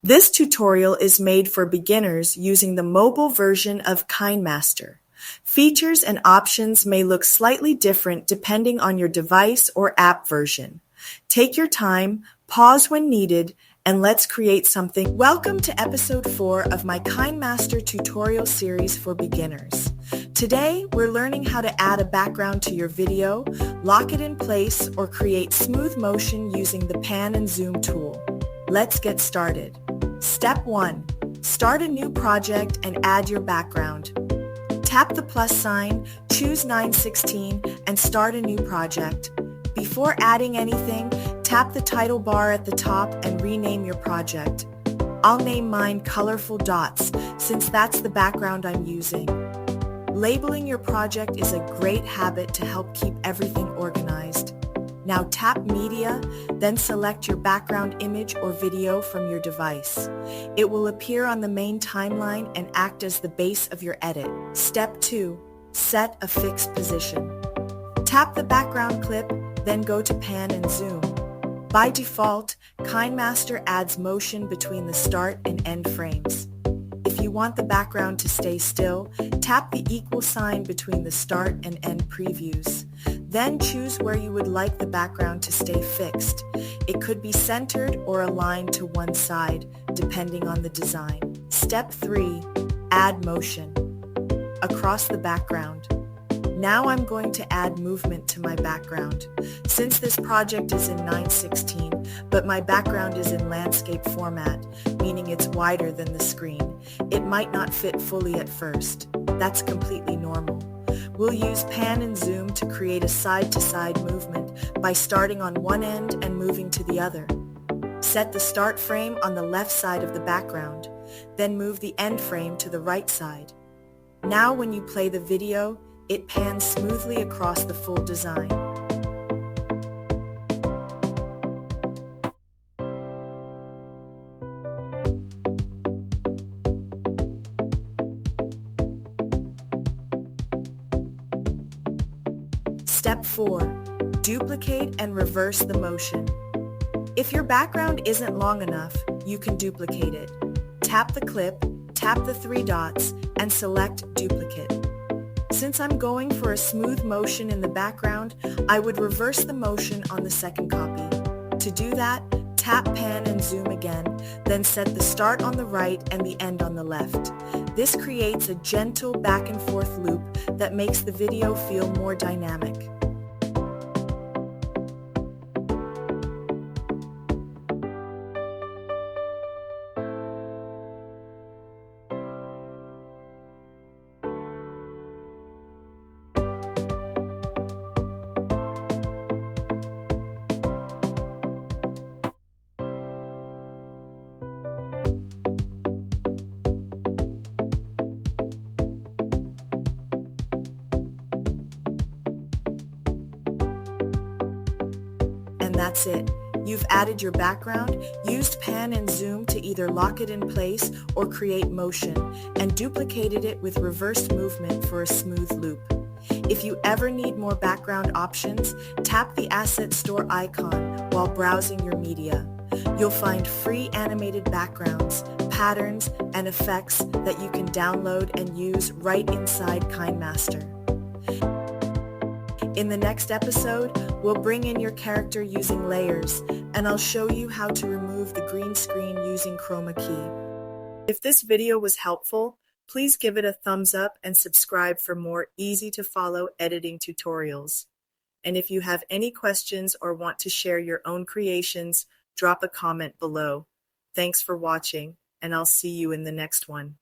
This tutorial is made for beginners using the mobile version of KineMaster. Features and options may look slightly different depending on your device or app version. Take your time, pause when needed, and let's create something. Welcome to episode 4 of my KineMaster tutorial series for beginners. Today, we're learning how to add a background to your video, lock it in place, or create smooth motion using the pan and zoom tool. Let's get started. Step 1. Start a new project and add your background. Tap the plus sign, choose 916, and start a new project. Before adding anything, tap the title bar at the top and rename your project. I'll name mine Colorful Dots since that's the background I'm using. Labeling your project is a great habit to help keep everything organized. Now tap Media, then select your background image or video from your device. It will appear on the main timeline and act as the base of your edit. Step 2. Set a fixed position. Tap the background clip, then go to Pan and Zoom. By default, KineMaster adds motion between the start and end frames. If you want the background to stay still, tap the equal sign between the start and end previews. Then choose where you would like the background to stay fixed. It could be centered or aligned to one side, depending on the design. Step 3. Add motion. Across the background. Now I'm going to add movement to my background. Since this project is in 916, but my background is in landscape format, meaning it's wider than the screen, it might not fit fully at first. That's completely normal. We'll use pan and zoom to create a side-to-side movement by starting on one end and moving to the other. Set the start frame on the left side of the background, then move the end frame to the right side. Now when you play the video, it pans smoothly across the full design. Step 4. Duplicate and reverse the motion. If your background isn't long enough, you can duplicate it. Tap the clip, tap the 3 dots, and select Duplicate. Since I'm going for a smooth motion in the background, I would reverse the motion on the second copy. To do that, tap Pan and Zoom again, then set the start on the right and the end on the left. This creates a gentle back and forth loop that makes the video feel more dynamic. And that's it. You've added your background, used pan and zoom to either lock it in place or create motion, and duplicated it with reversed movement for a smooth loop. If you ever need more background options, tap the Asset Store icon while browsing your media. You'll find free animated backgrounds, patterns, and effects that you can download and use right inside KineMaster. In the next episode, we'll bring in your character using layers, and I'll show you how to remove the green screen using chroma key. If this video was helpful, please give it a thumbs up and subscribe for more easy-to-follow editing tutorials. And if you have any questions or want to share your own creations, drop a comment below. Thanks for watching, and I'll see you in the next one.